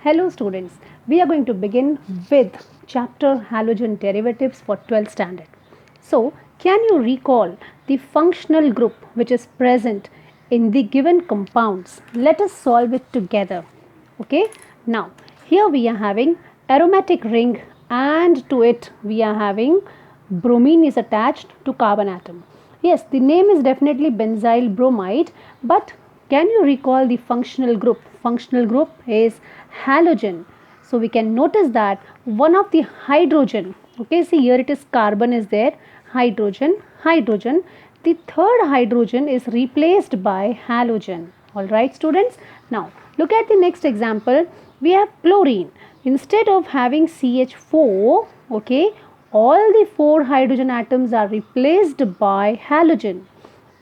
Hello students, we are going to begin with chapter halogen derivatives for 12th standard. So, can you recall the functional group which is present in the given compounds? Let us solve it together. Okay, now here we are having aromatic ring and to it we are having bromine is attached to carbon atom. Yes, the name is definitely benzyl bromide, but can you recall the functional group? Functional group is halogen. So we can notice that one of the hydrogen, okay, see here it is carbon is there, hydrogen, hydrogen. The third hydrogen is replaced by halogen. Alright students. Now look at the next example. We have chlorine. Instead of having CH4, okay, all the four hydrogen atoms are replaced by halogen.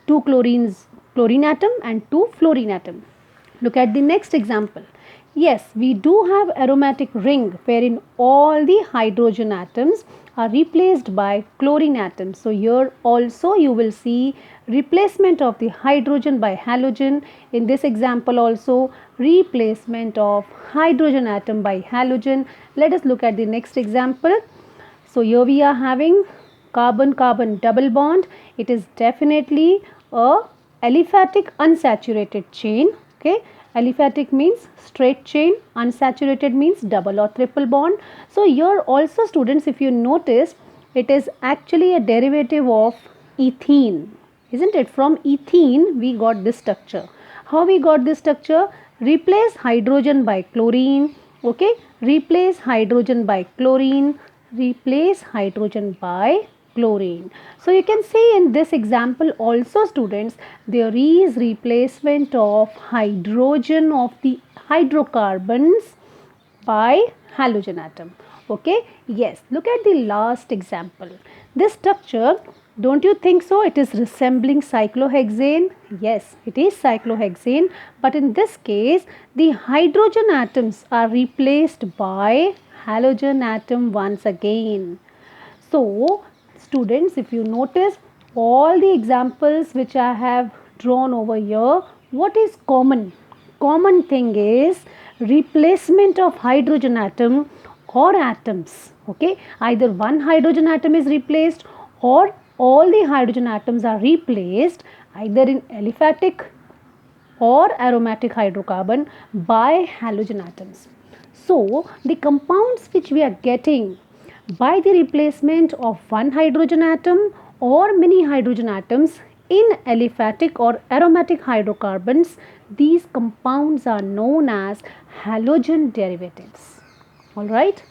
Two chlorine atom and two fluorine atom. Look at the next example. Yes, we do have aromatic ring wherein all the hydrogen atoms are replaced by chlorine atoms. So here also you will see replacement of the hydrogen by halogen. In this example also replacement of hydrogen atom by halogen. Let us look at the next example. So here we are having carbon-carbon double bond. It is definitely a aliphatic unsaturated chain. Okay, aliphatic means straight chain, unsaturated means double or triple bond. So here also students, if you notice, it is actually a derivative of ethene, isn't it? From ethene we got this structure. How we got this structure? Replace hydrogen by chlorine. Okay, replace hydrogen by chlorine, replace hydrogen by chlorine. So you can see in this example also students, there is replacement of hydrogen of the hydrocarbons by halogen atom. Okay, yes, look at the last example. This structure, don't you think so? It is resembling cyclohexane. Yes, it is cyclohexane, but in this case the hydrogen atoms are replaced by halogen atom once again. So students, if you notice all the examples which I have drawn over here, what is common? Common thing is replacement of hydrogen atom or atoms. Okay, either one hydrogen atom is replaced or all the hydrogen atoms are replaced either in aliphatic or aromatic hydrocarbon by halogen atoms. So the compounds which we are getting by the replacement of one hydrogen atom or many hydrogen atoms in aliphatic or aromatic hydrocarbons, these compounds are known as halogen derivatives. Alright?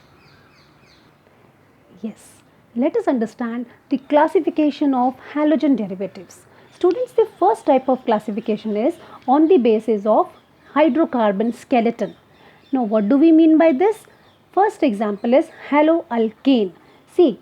Yes. Let us understand the classification of halogen derivatives. Students, the first type of classification is on the basis of hydrocarbon skeleton. Now, what do we mean by this? First example is haloalkane. See,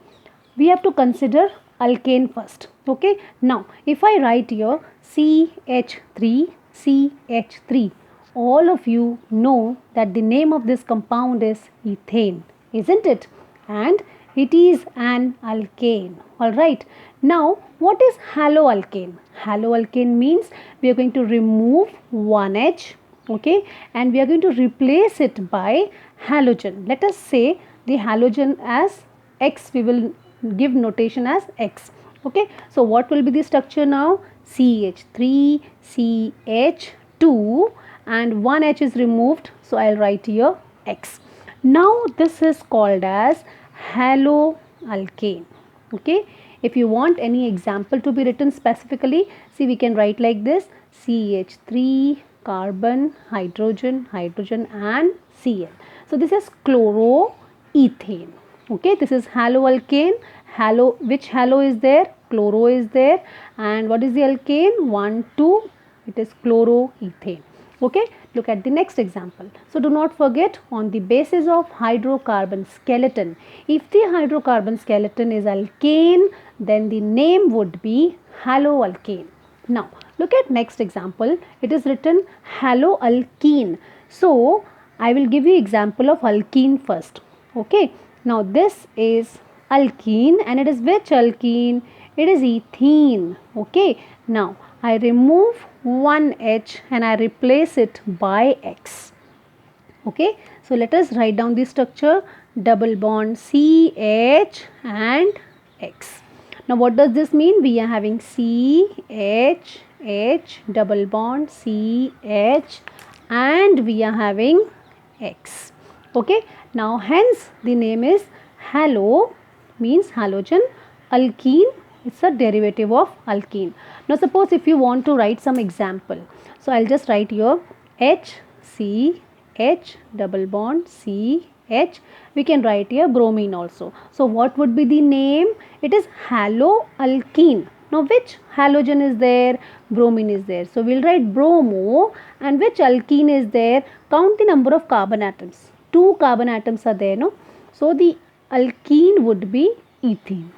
we have to consider alkane first. Okay. Now, if I write here CH3, CH3, all of you know that the name of this compound is ethane, isn't it? And it is an alkane. Alright. Now, what is haloalkane? Haloalkane means we are going to remove one H, okay, and we are going to replace it by halogen. Let us say the halogen as X, we will give notation as X. Okay, so what will be the structure now? CH3, CH2, and one H is removed, so I'll write here X. Now this is called as haloalkane. Okay, if you want any example to be written specifically, see, we can write like this: CH3, carbon, hydrogen, hydrogen, and Cl. So this is chloroethane. Okay, this is haloalkane. Halo, which halo is there? Chloro is there. And what is the alkane? 1, 2. It is chloroethane. Okay, look at the next example. So do not forget, on the basis of hydrocarbon skeleton, if the hydrocarbon skeleton is alkane, then the name would be haloalkane. Now look at next example. It is written haloalkene. So I will give you example of alkene first. Okay, now this is alkene, and it is which alkene? It is ethene. Okay, now I remove one H and I replace it by X. Okay, so let us write down the structure: double bond CH and X. Now what does this mean? We are having CH, double bond CH, and we are having X. Okay, now hence the name is halo, means halogen. Alkene, it's a derivative of alkene. Now suppose if you want to write some example, so I'll just write here HCH, double bond CH. We can write here bromine also. So what would be the name? It is haloalkene. Now which halogen is there? Bromine is there. So we'll write bromo, and which alkene is there? Count the number of carbon atoms. 2 carbon atoms are there, no? So the alkene would be ethene.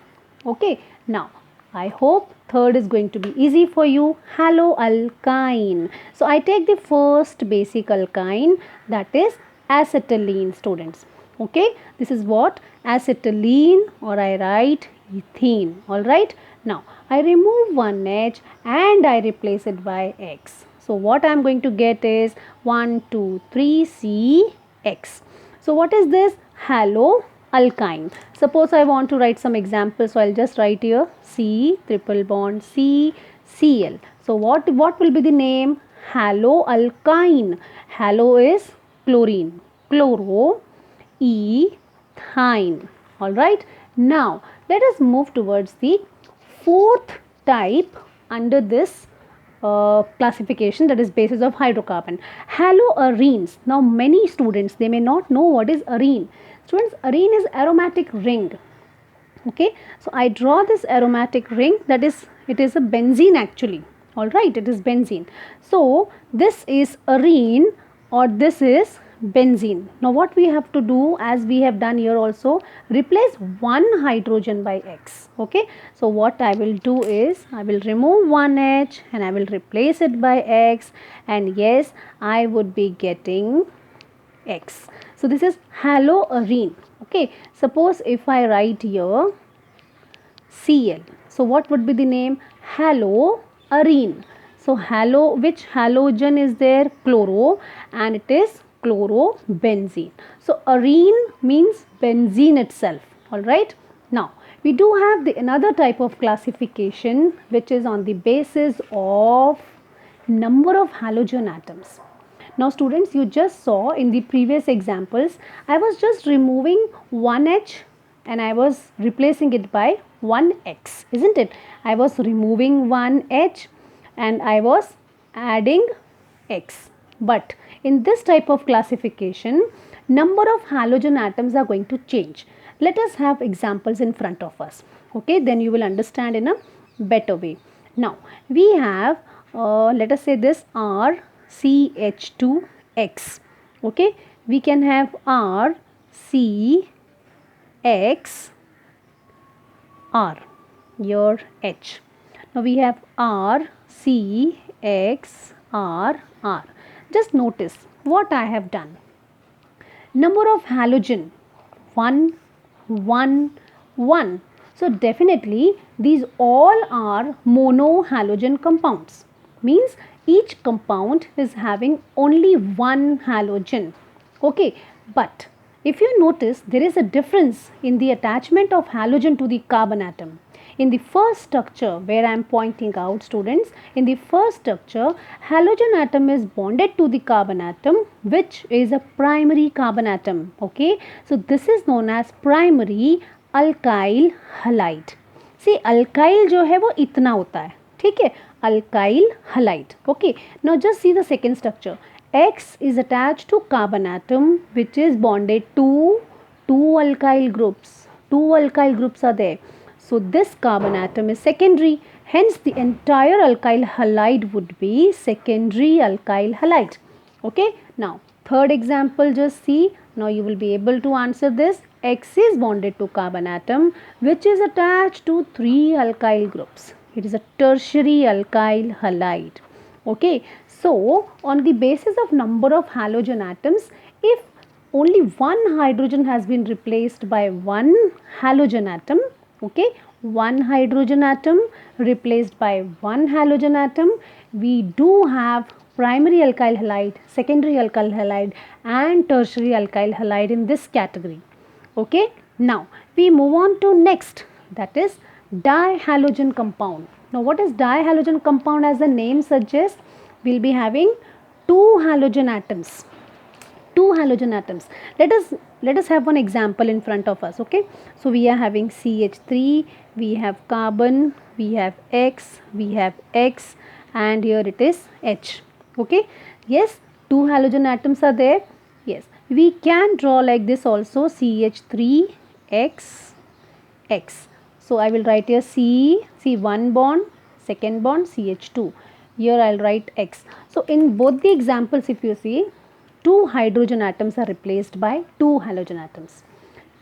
Okay, now I hope third is going to be easy for you. Haloalkyne. So I take the first basic alkyne, that is acetylene, students. Okay, this is what? Acetylene, or I write ethene. Alright, now I remove one H and I replace it by X. So what I am going to get is 1, 2, 3 CX. So what is this? Haloalkyne. Suppose I want to write some examples, so I'll just write here C triple bond C Cl. So what will be the name? Haloalkyne. Halo is chlorine. Chloro ethyne. Alright. Now let us move towards the fourth type under this classification, that is basis of hydrocarbon, haloarenes. Now many students, they may not know what is arene. Students, arene is aromatic ring. Okay, so I draw this aromatic ring, that is, it is a benzene actually. Alright, it is benzene. So this is arene, or this is benzene. Now what we have to do, as we have done here also, replace one hydrogen by X. Okay, so what I will do is, I will remove one H and I will replace it by X, and yes, I would be getting X. So this is haloarene. Okay, suppose if I write here Cl, so what would be the name? Haloarene. So halo, which halogen is there? Chloro, and it is chlorobenzene. So arene means benzene itself. Alright. Now we do have the another type of classification, which is on the basis of number of halogen atoms. Now students, you just saw in the previous examples, I was just removing one H and I was replacing it by one X, isn't it? I was removing one H and I was adding X. But in this type of classification, number of halogen atoms are going to change. Let us have examples in front of us. Okay, then you will understand in a better way. Now we have let us say this RCH2X. Okay, we can have RCXR, your H. Now we have RCXRR. Just notice what I have done. Number of halogen 1, 1, 1. So definitely these all are monohalogen compounds. Means each compound is having only one halogen. Okay, but if you notice, there is a difference in the attachment of halogen to the carbon atom. In the first structure, where I am pointing out, students, in the first structure, halogen atom is bonded to the carbon atom, which is a primary carbon atom. Okay, so this is known as primary alkyl halide. See, alkyl जो है वो इतना होता है, ठीक है, alkyl halide. Okay, now just see the second structure. X is attached to carbon atom, which is bonded to two alkyl groups. Two alkyl groups are there. So this carbon atom is secondary. Hence the entire alkyl halide would be secondary alkyl halide. Okay. Now third example, just see. Now you will be able to answer this. X is bonded to carbon atom, which is attached to three alkyl groups. It is a tertiary alkyl halide. Okay. So on the basis of number of halogen atoms, if only one hydrogen has been replaced by one halogen atom, okay, one hydrogen atom replaced by one halogen atom, we do have primary alkyl halide, secondary alkyl halide and tertiary alkyl halide in this category. Okay, now we move on to next, that is dihalogen compound. Now what is dihalogen compound? As the name suggests, we'll be having two halogen atoms. Let us have one example in front of us. Okay, so we are having CH3, we have carbon, we have X, we have X, and here it is H. Okay, yes, two halogen atoms are there. Yes, we can draw like this also, CH3 X X. So I will write here C1 bond, second bond CH2. Here I'll write X. So in both the examples, if you see, two hydrogen atoms are replaced by two halogen atoms.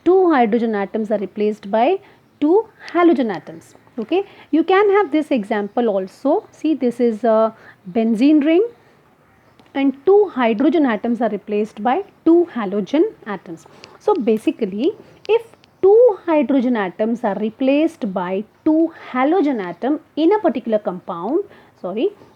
Two hydrogen atoms are replaced by two halogen atoms. Okay, you can have this example also. See, this is a benzene ring and two hydrogen atoms are replaced by two halogen atoms. So basically, if two hydrogen atoms are replaced by two halogen atom in a particular compound,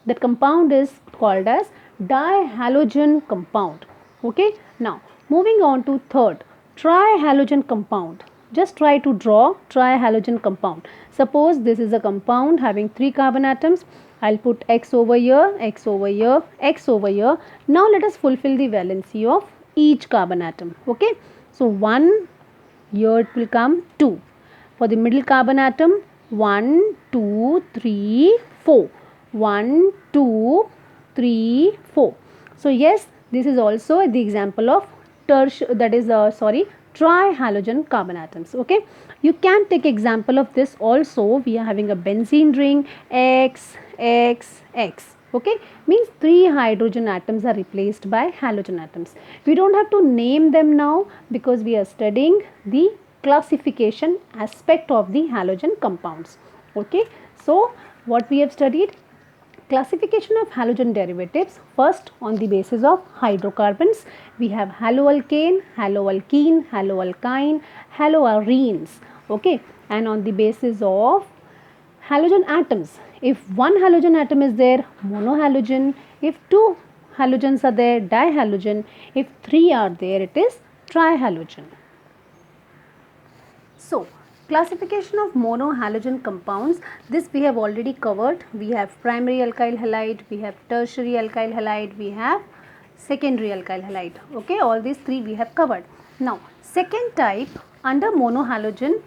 that compound is called as dihalogen compound. Okay, now moving on to third, trihalogen compound. Just try to draw trihalogen compound. Suppose this is a compound having 3 carbon atoms. I'll put X over here, X over here, X over here. Now let us fulfill the valency of each carbon atom. Okay, so 1, here it will come 2. For the middle carbon atom, 1, 2, 3, 4. 1, 2, 3, 4. So yes, this is also the example of trihalogen carbon atoms. Okay, you can take example of this also. We are having a benzene ring, X, X, X. Okay, means 3 hydrogen atoms are replaced by halogen atoms. We don't have to name them now because we are studying the classification aspect of the halogen compounds. Okay, so what we have studied? Classification of halogen derivatives. First, on the basis of hydrocarbons, we have haloalkane, haloalkene, haloalkyne, haloarenes. Okay, and on the basis of halogen atoms, if one halogen atom is there, monohalogen. If two halogens are there, dihalogen. If 3 are there, it is trihalogen. So classification of monohalogen compounds, this we have already covered. We have primary alkyl halide, we have tertiary alkyl halide, we have secondary alkyl halide. Okay, all these 3 we have covered. Now second type under monohalogen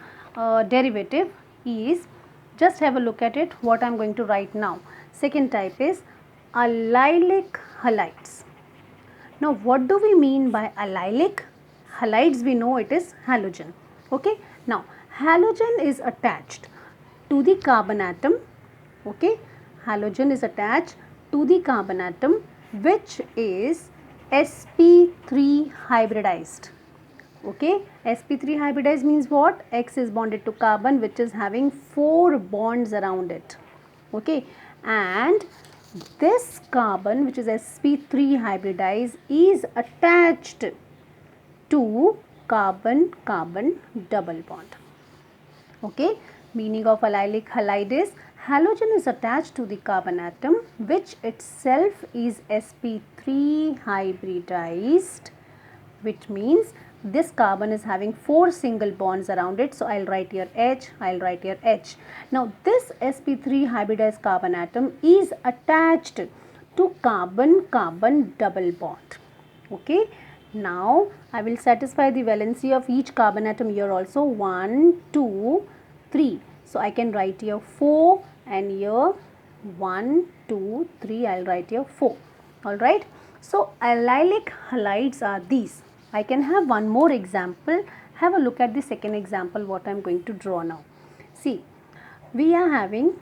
derivative is, just have a look at it, what I am going to write now. Second type is allylic halides. Now what do we mean by allylic? Halides, we know it is halogen. Okay, now halogen is attached to the carbon atom. Okay, halogen is attached to the carbon atom which is sp3 hybridized. Okay, sp3 hybridized means what? X is bonded to carbon which is having 4 bonds around it. Okay, and this carbon which is sp3 hybridized is attached to carbon-carbon double bond. Okay, meaning of allylic halide is, halogen is attached to the carbon atom which itself is sp3 hybridized, which means this carbon is having 4 single bonds around it. So I'll write here H, I'll write here H. Now this sp3 hybridized carbon atom is attached to carbon-carbon double bond. Okay, now I will satisfy the valency of each carbon atom here also. 1, 2, 3. So I can write here 4 and here 1, 2, 3. I'll write here 4. Alright. So allylic halides are these. I can have one more example. Have a look at the second example what I am going to draw now. See, we are having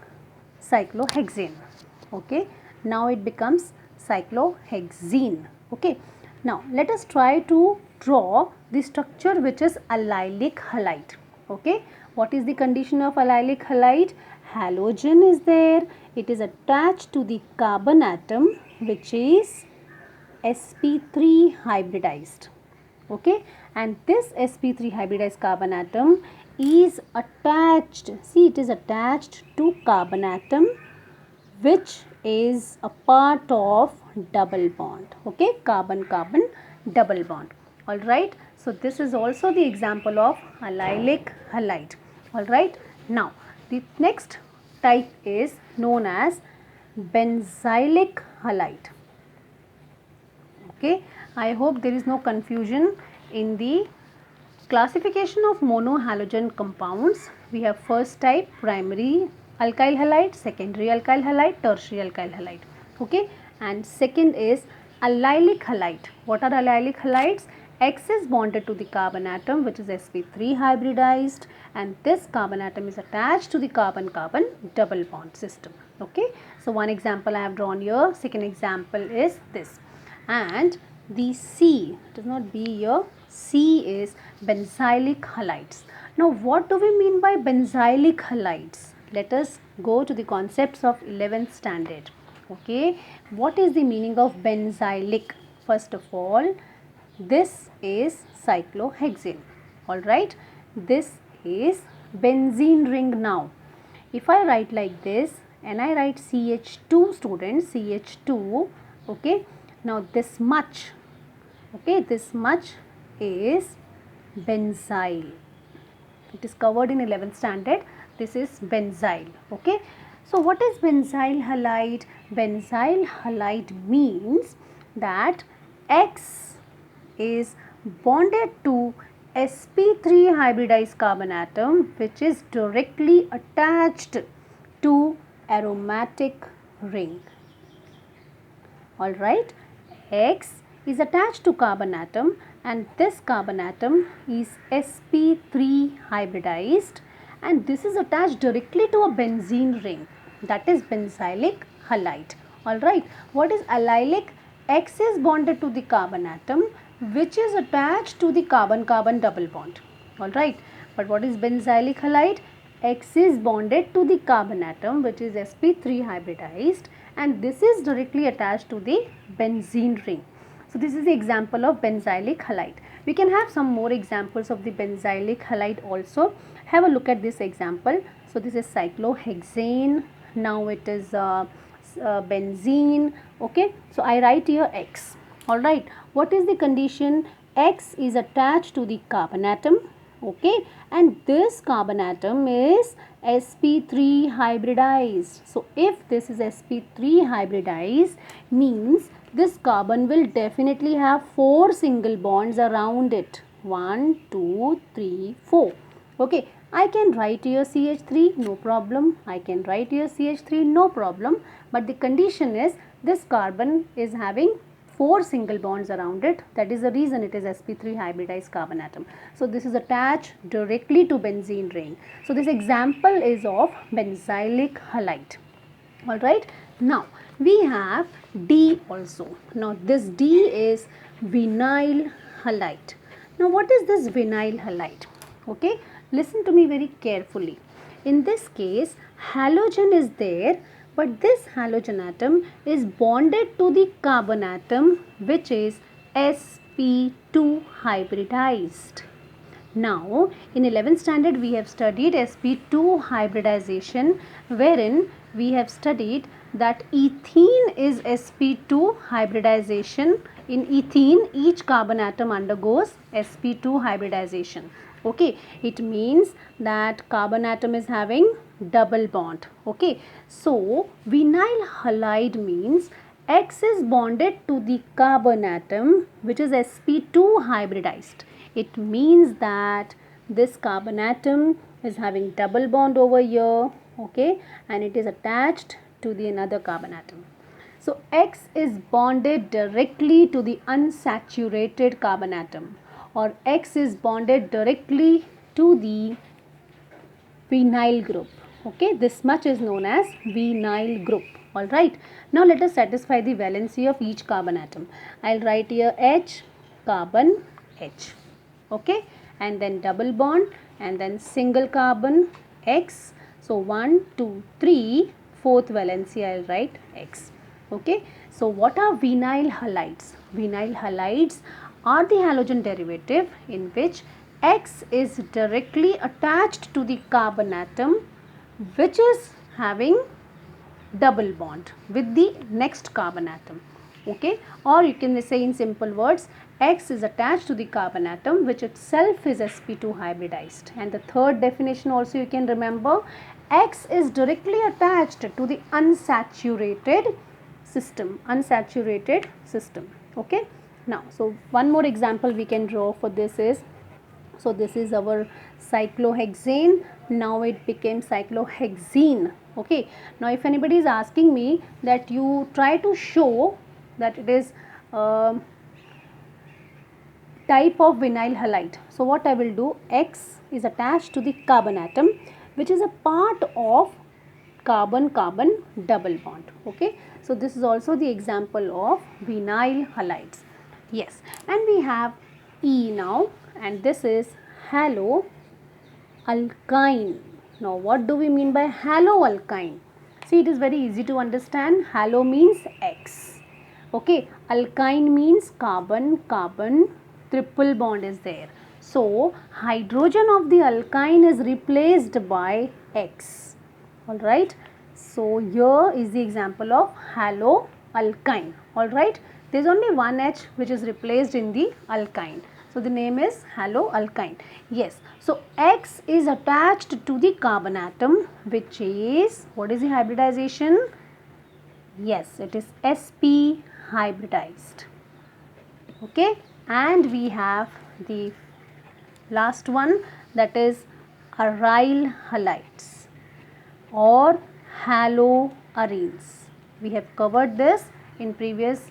cyclohexane. Okay. Now it becomes cyclohexene. Okay. Now let us try to draw the structure which is allylic halide. Okay, what is the condition of allylic halide? Halogen is there, it is attached to the carbon atom which is sp3 hybridized. Okay, and this sp3 hybridized carbon atom is attached, see, it is attached to carbon atom which is a part of double bond. Okay, carbon carbon double bond. All right, so this is also the example of allylic halide. All right, now the next type is known as benzylic halide. Okay, I hope there is no confusion in the classification of monohalogen compounds. We have first type primary alkyl halide, secondary alkyl halide, tertiary alkyl halide. Okay, and second is allylic halide. What are allylic halides? X is bonded to the carbon atom, which is sp3 hybridized, and this carbon atom is attached to the carbon carbon double bond system. Okay, so one example I have drawn here. Second example is this, and the C, it is not B here, C is benzylic halides. Now what do we mean by benzylic halides? Let us go to the concepts of 11th standard. Okay, what is the meaning of benzylic? First of all, this is cyclohexane. Alright, this is benzene ring now. If I write like this and I write CH2, students, CH2, okay, now this much, okay, this much is benzyl. It is covered in 11th standard. This is benzyl. Okay, so what is benzyl halide? Benzyl halide means that X is bonded to sp3 hybridized carbon atom, which is directly attached to aromatic ring. Alright, X is attached to carbon atom, and this carbon atom is sp3 hybridized, and this is attached directly to a benzene ring, that is benzylic halide. Alright, what is allylic? X is bonded to the carbon atom, which is attached to the carbon carbon double bond. Alright, but what is benzylic halide? X is bonded to the carbon atom, which is sp3 hybridized, and this is directly attached to the benzene ring. So this is the example of benzylic halide. We can have some more examples of the benzylic halide also. Have a look at this example. So this is cyclohexane. Now it is benzene. Okay, so I write here X. Alright, what is the condition? X is attached to the carbon atom. Okay, and this carbon atom is sp3 hybridized. So if this is sp3 hybridized, means this carbon will definitely have 4 single bonds around it. 1, 2, 3, 4. Okay, I can write here CH3, no problem. I can write here CH3, no problem. But the condition is this carbon is having 4 single bonds around it. That is the reason it is sp3 hybridized carbon atom. So this is attached directly to benzene ring. So this example is of benzylic halide. Alright, now we have D also. Now this D is vinyl halide. Now what is this vinyl halide? Okay, listen to me very carefully. In this case, halogen is there, but this halogen atom is bonded to the carbon atom, which is sp2 hybridized. Now in 11th standard we have studied sp2 hybridization, wherein we have studied that ethene is sp2 hybridization. In ethene, each carbon atom undergoes sp2 hybridization. Okay, it means that carbon atom is having double bond. Okay, so vinyl halide means X is bonded to the carbon atom, which is sp2 hybridized. It means that this carbon atom is having double bond over here. Okay, and it is attached to the another carbon atom. So X is bonded directly to the unsaturated carbon atom, or X is bonded directly to the vinyl group. Okay, this much is known as vinyl group. Alright, now let us satisfy the valency of each carbon atom. I'll write here H, carbon, H. Okay, and then double bond, and then single carbon, X. So 1, 2, 3, fourth valency I'll write X. Okay, so what are vinyl halides? Vinyl halides are the halogen derivative in which X is directly attached to the carbon atom, which is having double bond with the next carbon atom. Okay, or you can say in simple words, X is attached to the carbon atom which itself is sp2 hybridized. And the third definition also you can remember, X is directly attached to the unsaturated system. Okay, now so one more example we can draw for this is, so this is our cyclohexane, now it became cyclohexene. Okay, now if anybody is asking me that you try to show that it is type of vinyl halide, so what I will do, X is attached to the carbon atom which is a part of carbon carbon double bond. Okay, so this is also the example of vinyl halides. Yes, and we have E now, and this is haloalkyne. Now what do we mean by haloalkyne? See, it is very easy to understand. Halo means X. Okay, alkyne means carbon carbon triple bond is there. So hydrogen of the alkyne is replaced by X. Alright. So here is the example of haloalkyne. Alright. There is only one H which is replaced in the alkyne. So the name is haloalkyne. Yes. So X is attached to the carbon atom which is, what is the hybridization? Yes, it is sp hybridized. Okay. And we have the last one, that is aryl halides or haloarenes. We have covered this in previous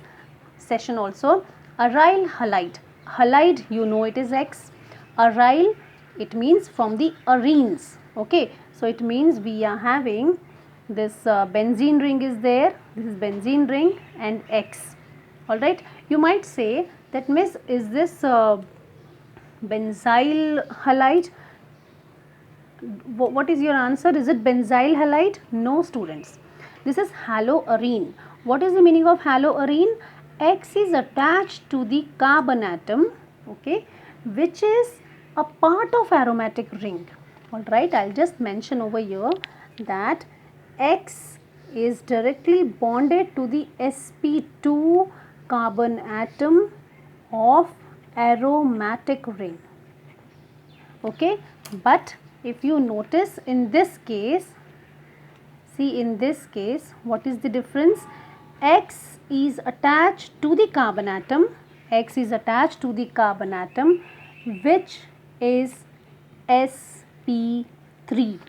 session also. Aryl halide, halide you know it is X, aryl it means from the arenes. Okay, so it means we are having this benzene ring is there, this is benzene ring and X. Alright, you might say that miss, is this benzyl halide? What is your answer? Is it benzyl halide? No students, this is haloarene. What is the meaning of haloarene? X is attached to the carbon atom, okay, which is a part of aromatic ring. Alright, I'll just mention over here that X is directly bonded to the sp2 carbon atom of aromatic ring. Okay, but if you notice in this case, see in this case what is the difference? X is attached to the carbon atom, X is attached to the carbon atom which is sp3.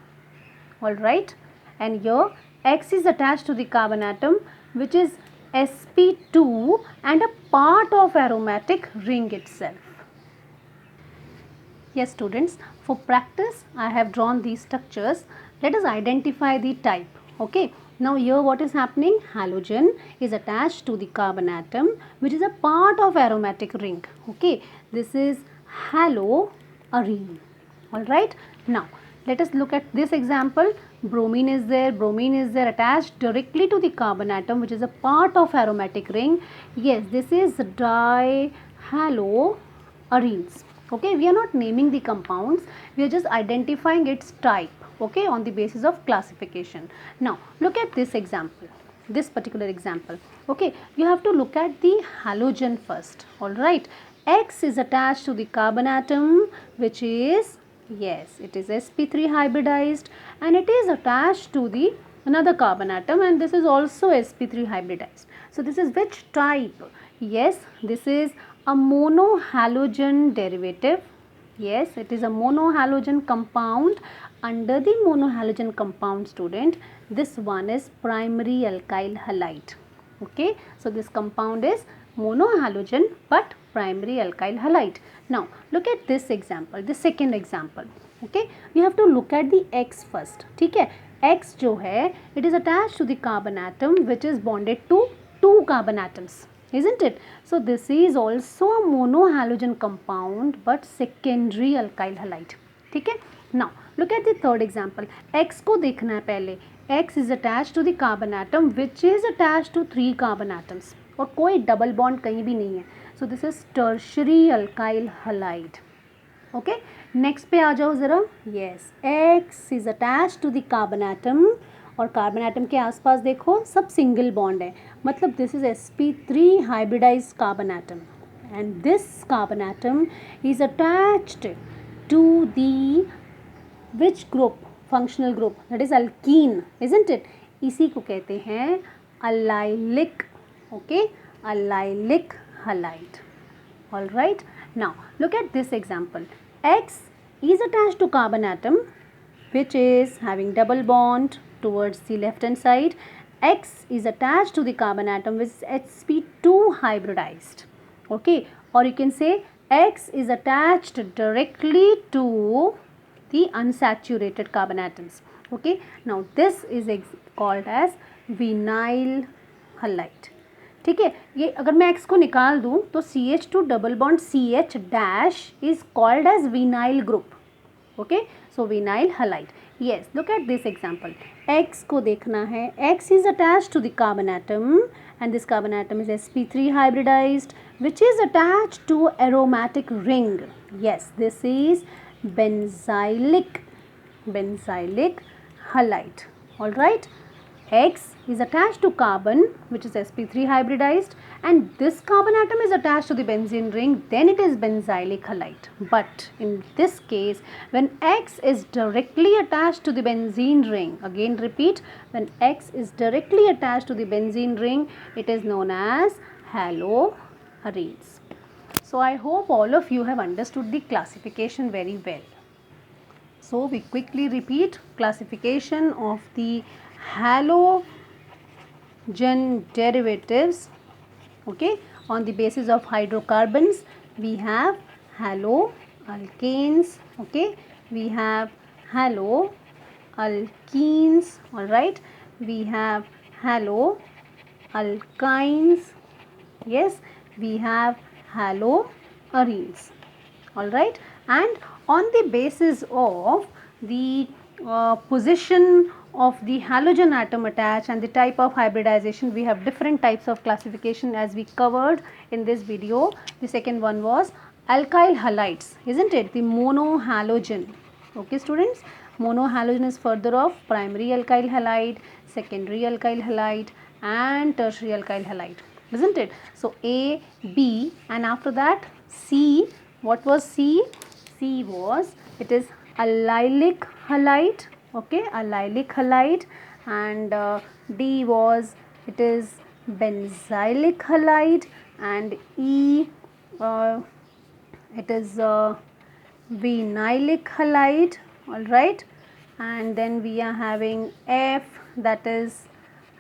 Alright, and here X is attached to the carbon atom which is sp2 and a part of aromatic ring itself. Yes students, for practice I have drawn these structures. Let us identify the type. Okay, now here what is happening? Halogen is attached to the carbon atom which is a part of aromatic ring. Okay, this is haloarene. Alright, now let us look at this example. Bromine is there attached directly to the carbon atom which is a part of aromatic ring. Yes, this is dihaloarenes. Okay, we are not naming the compounds, we are just identifying its type, okay, on the basis of classification. Now look at this example, this particular example. Okay, you have to look at the halogen first. Alright, X is attached to the carbon atom which is, yes, it is sp3 hybridized, and it is attached to the another carbon atom and this is also sp3 hybridized. So this is which type? Yes, this is a monohalogen derivative. Yes, it is a monohalogen compound. Under the monohalogen compound, student, this one is primary alkyl halide. Okay, so this compound is monohalogen but primary alkyl halide. Now look at this example, the second example. Okay, we have to look at the X first. Okay, X जो है, it is attached to the carbon atom which is bonded to two carbon atoms, isn't it? So this is also a monohalogen compound but secondary alkyl halide. ठीक है, now look at the third example. X को देखना है पहले. X is attached to the carbon atom which is attached to 3 carbon atoms और कोई double bond कहीं भी नहीं है. So this is tertiary alkyl halide. Okay, next पे आ जाओ ज़रा. Yes, X is attached to the carbon atom और कार्बन एटम के आसपास देखो सब सिंगल बॉन्ड है, मतलब this is sp3 hybridised carbon atom and this carbon atom is attached to the which group, functional group, that is alkene, isn't it? इसी को कहते हैं allylic, okay, allylic halide. All right, now look at this example. X is attached to carbon atom which is having double bond towards the left hand side. X is attached to the carbon atom which is sp2 hybridized, okay, or you can say X is attached directly to the unsaturated carbon atoms, okay. Now this is called as vinyl halide, ठीक है. ये अगर मैं X को निकाल दूँ तो CH2 double bond CH dash is called as vinyl group, okay. So vinyl halide. Yes, look at this example. X को देखना है, X is attached to the carbon atom and this carbon atom is sp3 hybridized which is attached to aromatic ring. Yes, this is benzylic halide. All right, X is attached to carbon which is sp3 hybridized and this carbon atom is attached to the benzene ring, then it is benzylic halide. But in this case, when X is directly attached to the benzene ring, again repeat, when X is directly attached to the benzene ring, it is known as haloarenes. So I hope all of you have understood the classification very well. So we quickly repeat classification of the halogen derivatives, okay. On the basis of hydrocarbons, we have haloalkanes, okay, we have haloalkenes, all right, we have haloalkynes, yes, we have haloarenes, all right. And on the basis of the position of the halogen atom attached and the type of hybridization, we have different types of classification as we covered in this video. The second one was alkyl halides, isn't it? The monohalogen, okay students, monohalogen is further of primary alkyl halide, secondary alkyl halide and tertiary alkyl halide, isn't it? So A, B and after that C. What was C? C was, it is allylic halide, okay, allylic halide, and D was, it is benzylic halide, and E, it is vinylic halide, all right, and then we are having F, that is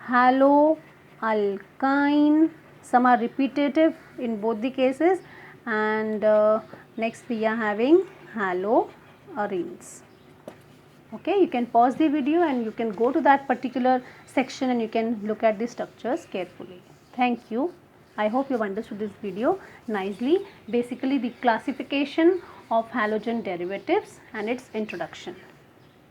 haloalkyne. Some are repetitive in both the cases, and next we are having haloarenes, okay. You can pause the video and you can go to that particular section and you can look at the structures carefully. Thank you. I hope you have understood this video nicely. Basically the classification of halogen derivatives and its introduction.